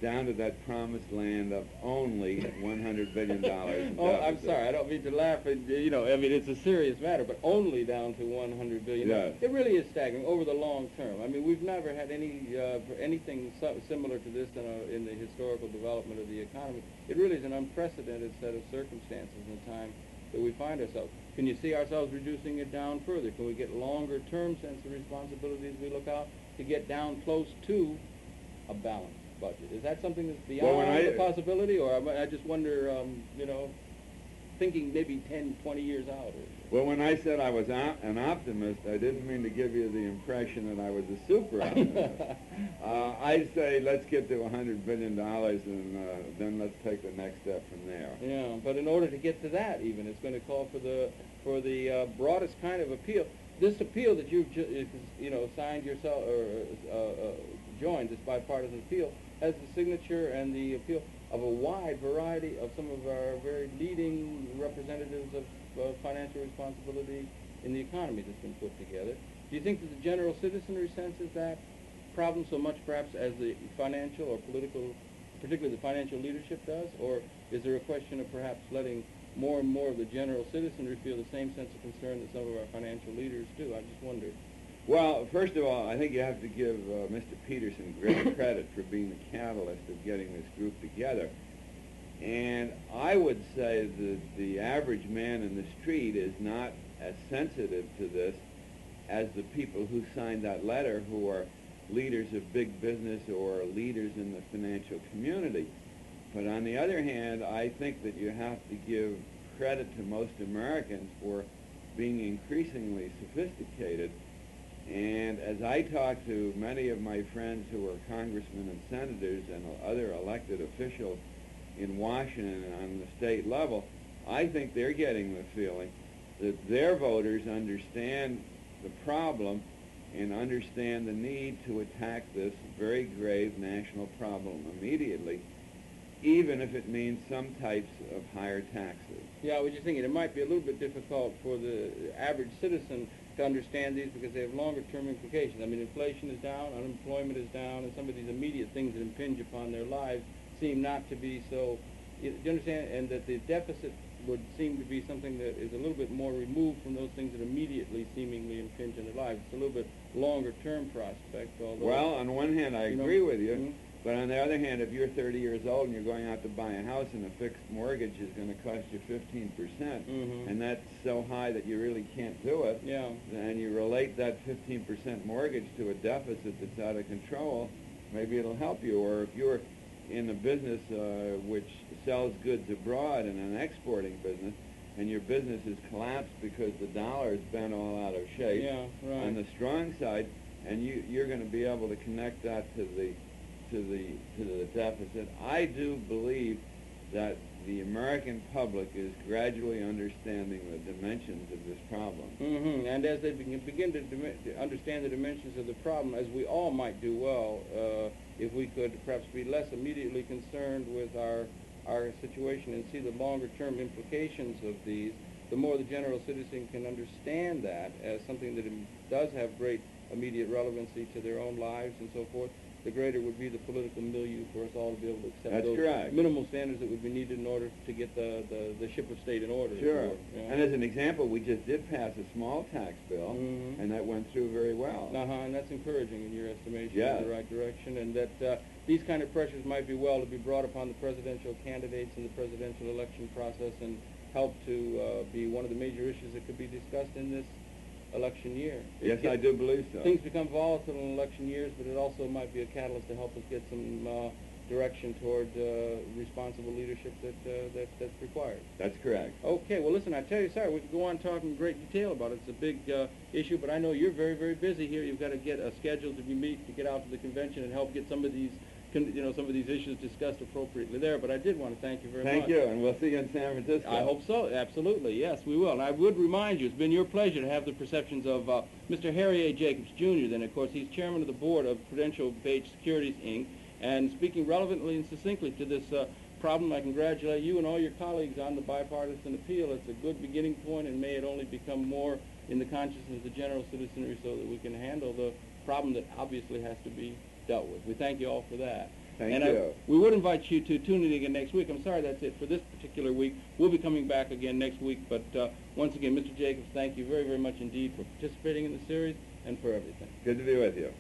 down to that promised land of only $100 billion in Oh, I'm sorry, I don't mean to laugh. You know, I mean, it's a serious matter, but only down to $100 billion. Yes. It really is staggering over the long term. I mean, we've never had anything similar to this in the historical development of the economy. It really is an unprecedented set of circumstances in the time that we find ourselves. Can you see ourselves reducing it down further? Can we get longer-term sense of responsibility as we look out to get down close to a balanced budget? Is that something that's beyond the possibility, or I just wonder, you know, thinking maybe 10, 20 years out? Well, when I said I was an optimist, I didn't mean to give you the impression that I was a super optimist. I'd say let's get to $100 billion and then let's take the next step from there. Yeah, but in order to get to that even, it's going to call for the broadest kind of appeal. This appeal that you've signed yourself or joined, this bipartisan appeal, has the signature and the appeal of a wide variety of some of our very leading representatives of financial responsibility in the economy that's been put together. Do you think that the general citizenry senses that problem so much perhaps as the financial or political, particularly the financial leadership does? Or is there a question of perhaps letting more and more of the general citizenry feel the same sense of concern that some of our financial leaders do? I just wonder. Well, first of all, I think you have to give Mr. Peterson great credit for being the catalyst of getting this group together. And I would say that the average man in the street is not as sensitive to this as the people who signed that letter, who are leaders of big business or leaders in the financial community. But on the other hand, I think that you have to give credit to most Americans for being increasingly sophisticated. And as I talk to many of my friends who are congressmen and senators and other elected officials in Washington and on the state level, I think they're getting the feeling that their voters understand the problem and understand the need to attack this very grave national problem immediately, even if it means some types of higher taxes. Yeah, I was just thinking it might be a little bit difficult for the average citizen to understand these because they have longer-term implications. I mean, inflation is down, unemployment is down, and some of these immediate things that impinge upon their lives seem not to be so, do you understand? And that the deficit would seem to be something that is a little bit more removed from those things that immediately seemingly impinge on their lives. It's a little bit longer-term prospect. Although, well, on one hand, I agree with you. Mm-hmm. But on the other hand, if you're 30 years old and you're going out to buy a house and a fixed mortgage is going to cost you 15%, and that's so high that you really can't do it, and you relate that 15% mortgage to a deficit that's out of control, maybe it'll help you. Or if you're in a business which sells goods abroad and an exporting business, and your business has collapsed because the dollar has been all out of shape on the strong side, and you're going to be able to connect that to the deficit. I do believe that the American public is gradually understanding the dimensions of this problem. And as they begin to understand the dimensions of the problem, as we all might do well, if we could perhaps be less immediately concerned with our situation and see the longer-term implications of these, the more the general citizen can understand that as something that does have great immediate relevancy to their own lives and so forth, the greater would be the political milieu for us all to be able to accept those minimal standards that would be needed in order to get the ship of state in order. Sure. And as an example, we just did pass a small tax bill, and that went through very well. And that's encouraging in your estimation in the right direction, and that these kind of pressures might be well to be brought upon the presidential candidates in the presidential election process and help to be one of the major issues that could be discussed in this election year. Yes, I do believe so. Things become volatile in election years, but it also might be a catalyst to help us get some direction toward responsible leadership that's required. That's correct. Okay, well, listen, I tell you, sir, we could go on talking in great detail about it. It's a big issue, but I know you're very, very busy here. You've got to get a schedule to meet to get out to the convention and help get some of these some of these issues discussed appropriately there, but I did want to thank you very much. Thank you, and we'll see you in San Francisco. I hope so, absolutely, yes, we will. And I would remind you, it's been your pleasure to have the perceptions of Mr. Harry A. Jacobs, Jr., then, of course, he's chairman of the board of Prudential-Bache Securities, Inc., and speaking relevantly and succinctly to this problem, I congratulate you and all your colleagues on the bipartisan appeal. It's a good beginning point, and may it only become more in the consciousness of the general citizenry so that we can handle the problem that obviously has to be dealt with. We thank you all for that. Thank you. We would invite you to tune in again next week. I'm sorry that's it for this particular week. We'll be coming back again next week. But once again, Mr. Jacobs, thank you very, very much indeed for participating in the series and for everything. Good to be with you.